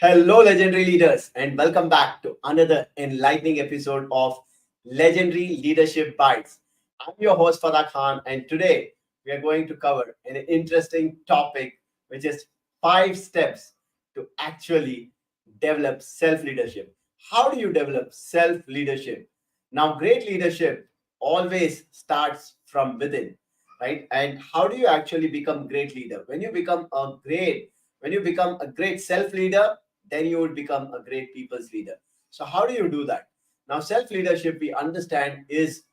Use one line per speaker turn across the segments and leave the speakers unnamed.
Hello, legendary leaders, and welcome back to another enlightening episode of Legendary Leadership Bites. I'm your host, Fatah Khan, and today we are going to cover an interesting topic, which is 5 steps to actually develop self leadership. How do you develop self leadership? Now, great leadership always starts from within, right? And how do you actually become great leader? When you become a great self leader, then you would become a great people's leader. So, how do you do that? Now, self leadership, we understand, is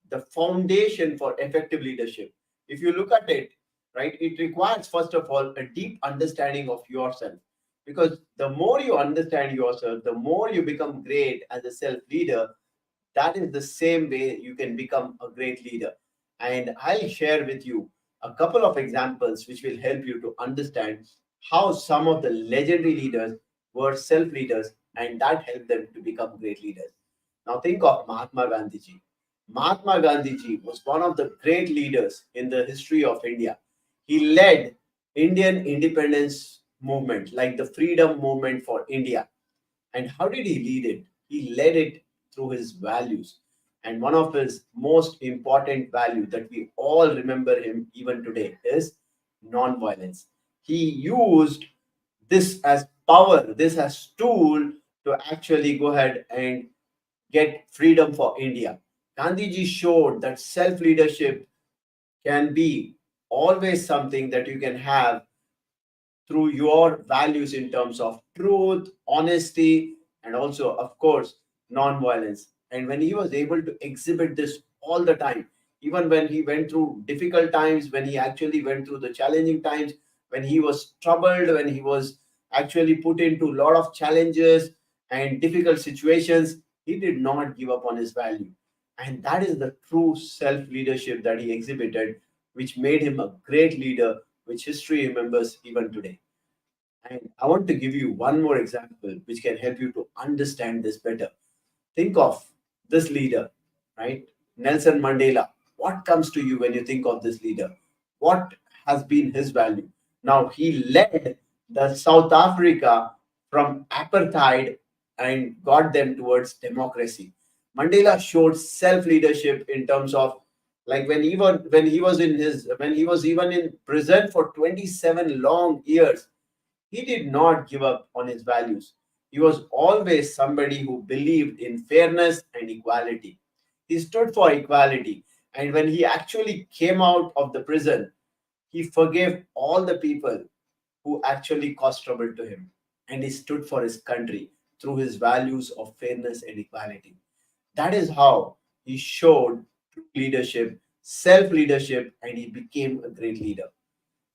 the foundation for effective leadership. If you look at it, right, it requires, first of all, a deep understanding of yourself. Because the more you understand yourself, the more you become great as a self leader. That is the same way you can become a great leader. And I'll share with you a couple of examples which will help you to understand how some of the legendary leaders were self leaders and that helped them to become great leaders. Now, think of Mahatma Gandhi ji. Mahatma Gandhi ji was one of the great leaders in the history of India. He led Indian independence movement, like the freedom movement for India. And how did he lead it? He led it through his values. And one of his most important value that we all remember him even today is non-violence. He used this as power, this as tool to actually go ahead and get freedom for India. Gandhiji showed that self-leadership can be always something that you can have through your values in terms of truth, honesty, and also, of course, non-violence. And when he was able to exhibit this all the time, even when he went through difficult times, when he actually went through the challenging times, when he was troubled, when he was actually put into a lot of challenges and difficult situations, he did not give up on his value. And that is the true self leadership that he exhibited, which made him a great leader, which history remembers even today. And I want to give you one more example which can help you to understand this better. Think of this leader, right? Nelson Mandela. What comes to you when you think of this leader? What has been his value? Now, he led the South Africa from apartheid and got them towards democracy. Mandela showed self leadership in terms of, like, when he was even in prison for 27 long years, he did not give up on his values. He was always somebody who believed in fairness and equality. He stood for equality. And when he actually came out of the prison, he forgave all the people who actually caused trouble to him. And he stood for his country through his values of fairness and equality. That is how he showed true leadership, self leadership, and he became a great leader.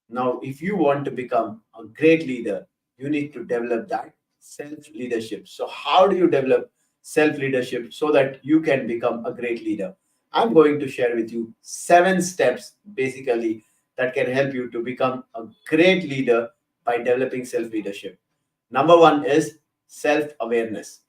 Now, if you want to become a great leader, you need to develop that self leadership. So, how do you develop self leadership so that you can become a great leader? I'm going to share with you 7 steps basically that can help you to become a great leader by developing self leadership. Number one is self awareness.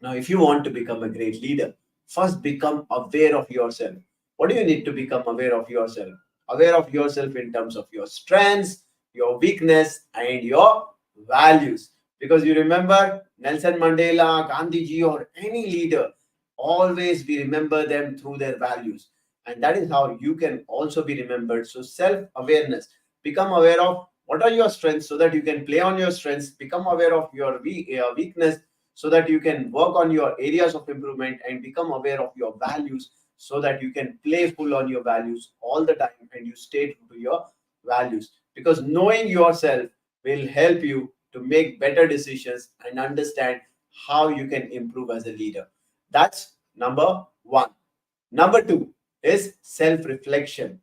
Now, if you want to become a great leader, first become aware of yourself. What do you need to become aware of yourself? Aware of yourself in terms of your strengths, your weakness, and your values. Because you remember Nelson Mandela, Gandhiji, or any leader, always we remember them through their values. And that is how you can also be remembered. So, self awareness. Become aware of what are your strengths so that you can play on your strengths. Become aware of your weakness so that you can work on your areas of improvement and become aware of your values so that you can play full on your values all the time and you stay true to your values, because knowing yourself will help you to make better decisions and understand how you can improve as a leader. That's number one. Number two is self reflection.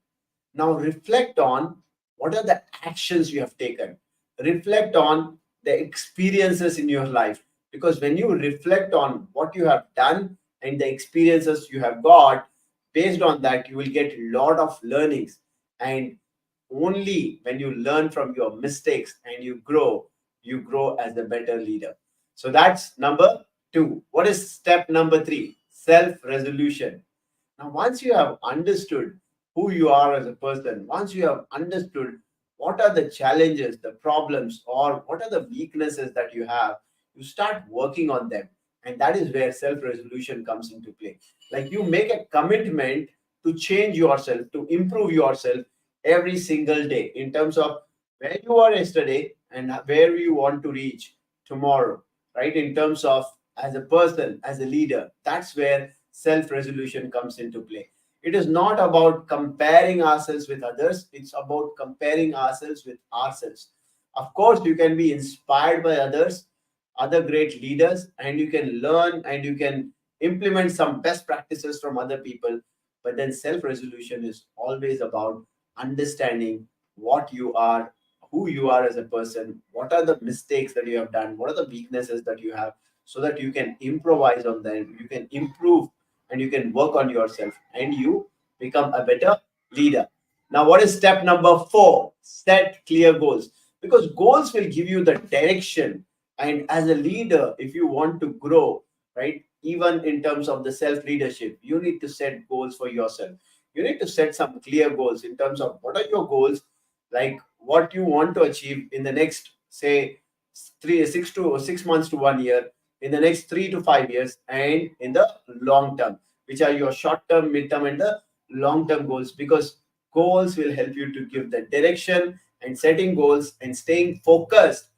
Now, reflect on what are the actions you have taken. Reflect on the experiences in your life. Because when you reflect on what you have done and the experiences you have got, based on that, you will get a lot of learnings. And only when you learn from your mistakes and you grow as a better leader. So that's number two. What is step number three? Self resolution. Now, once you have understood who you are as a person, once you have understood what are the challenges, the problems, or what are the weaknesses that you have. You start working on them, and that is where self resolution comes into play. Like you make a commitment to change yourself, to improve yourself every single day in terms of where you are yesterday and where you want to reach tomorrow, right? In terms of as a person, as a leader, that's where self resolution comes into play. It is not about comparing ourselves with others, it's about comparing ourselves with ourselves. Of course, you can be inspired by others, other great leaders, and you can learn and you can implement some best practices from other people. But then self resolution is always about understanding what you are, who you are as a person, what are the mistakes that you have done, what are the weaknesses that you have, so that you can improvise on them, you can improve, and you can work on yourself, and you become a better leader. Now, what is step number 4? Set clear goals, because goals will give you the direction. And as a leader, if you want to grow, right, even in terms of the self leadership, you need to set goals for yourself. You need to set some clear goals in terms of what are your goals, like what you want to achieve in the next, say, 6 months to 1 year, in the next 3 to 5 years, and in the long term, which are your short term, mid term, and the long term goals. Because goals will help you to give the direction, and setting goals and staying focused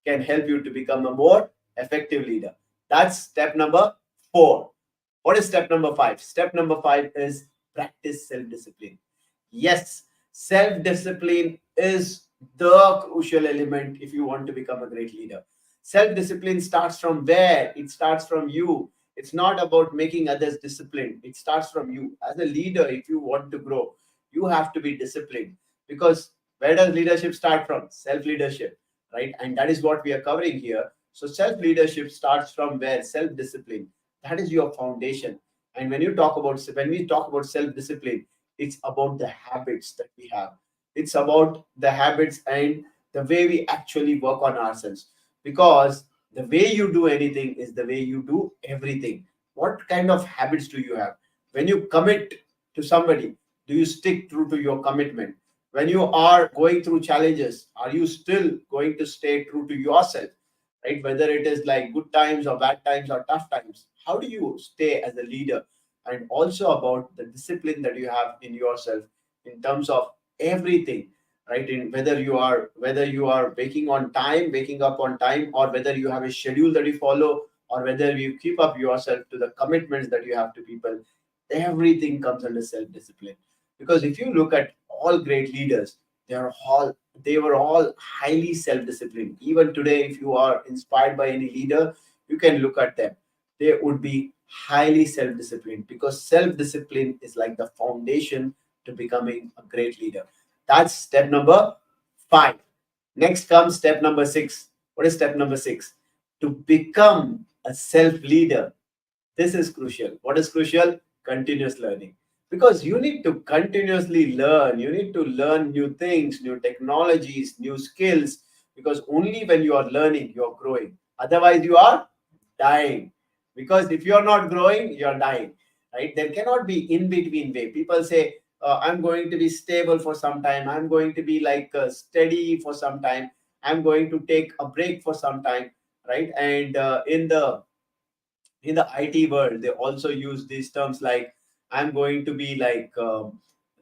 can help you to become a more effective leader. That's step number 4. What is step number 5? Step number 5 is practice self discipline. Yes, self discipline is the crucial element if you want to become a great leader. Self discipline starts from where? It starts from you. It's not about making others disciplined. It starts from you. As a leader, if you want to grow, you have to be disciplined. Because where does leadership start from? Self leadership, right? And that is what we are covering here. So, self leadership starts from where? Self discipline. That is your foundation. And when we talk about self discipline, it's about the habits that we have. It's about the habits and the way we actually work on ourselves. Because the way you do anything is the way you do everything. What kind of habits do you have? When you commit to somebody, do you stick true to your commitment? When you are going through challenges, are you still going to stay true to yourself? Right? Whether it is like good times or bad times or tough times, how do you stay as a leader? And also about the discipline that you have in yourself in terms of everything, right? In whether you are waking up on time, or whether you have a schedule that you follow, or whether you keep up yourself to the commitments that you have to people, everything comes under self discipline. Because if you look at all great leaders, they are all they were all highly self disciplined. Even today, if you are inspired by any leader, you can look at them. They would be highly self disciplined, because self discipline is like the foundation to becoming a great leader. That's step number 5. Next comes step number 6. What is step number 6? To become a self leader, this is crucial. What is crucial? Continuous learning. Because you need to continuously learn. You need to learn new things, new technologies, new skills. Because only when you are learning, you are growing. Otherwise, you are dying. Because if you are not growing, you are dying. Right? There cannot be in between way. People say, I'm going to be stable for some time. I'm going to be like steady for some time. I'm going to take a break for some time. Right? And in the IT world, they also use these terms like I'm going to be like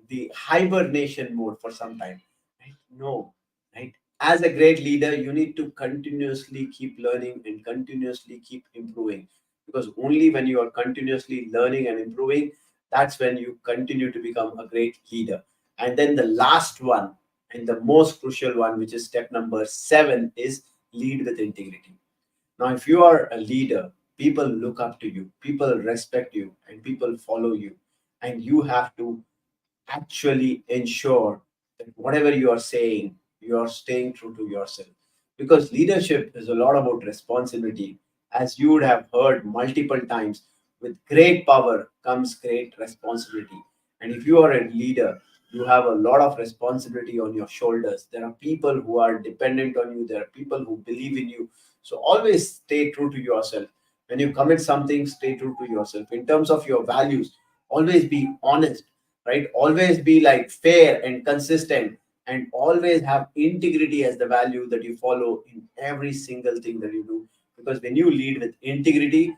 the hibernation mode for some time. Right? No, right? As a great leader, you need to continuously keep learning and continuously keep improving. Because only when you are continuously learning and improving, that's when you continue to become a great leader. And then the last one, and the most crucial one, which is step number 7, is lead with integrity. Now, if you are a leader, people look up to you, people respect you, and people follow you. And you have to actually ensure that whatever you are saying, you are staying true to yourself. Because leadership is a lot about responsibility. As you would have heard multiple times, with great power comes great responsibility. And if you are a leader, you have a lot of responsibility on your shoulders. There are people who are dependent on you, there are people who believe in you. So always stay true to yourself. When you commit something, stay true to yourself. In terms of your values, always be honest, right? Always be like fair and consistent. and always have integrity as the value that you follow in every single thing that you do. Because when you lead with integrity,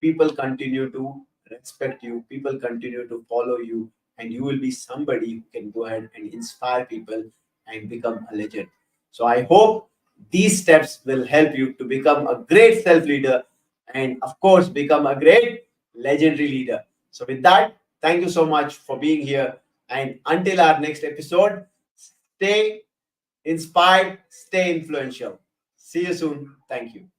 people continue to respect you, people continue to follow you, and you will be somebody who can go ahead and inspire people and become a legend. So I hope these steps will help you to become a great self leader and, of course, become a great legendary leader. So, with that, thank you so much for being here. And until our next episode, stay inspired, stay influential. See you soon. Thank you.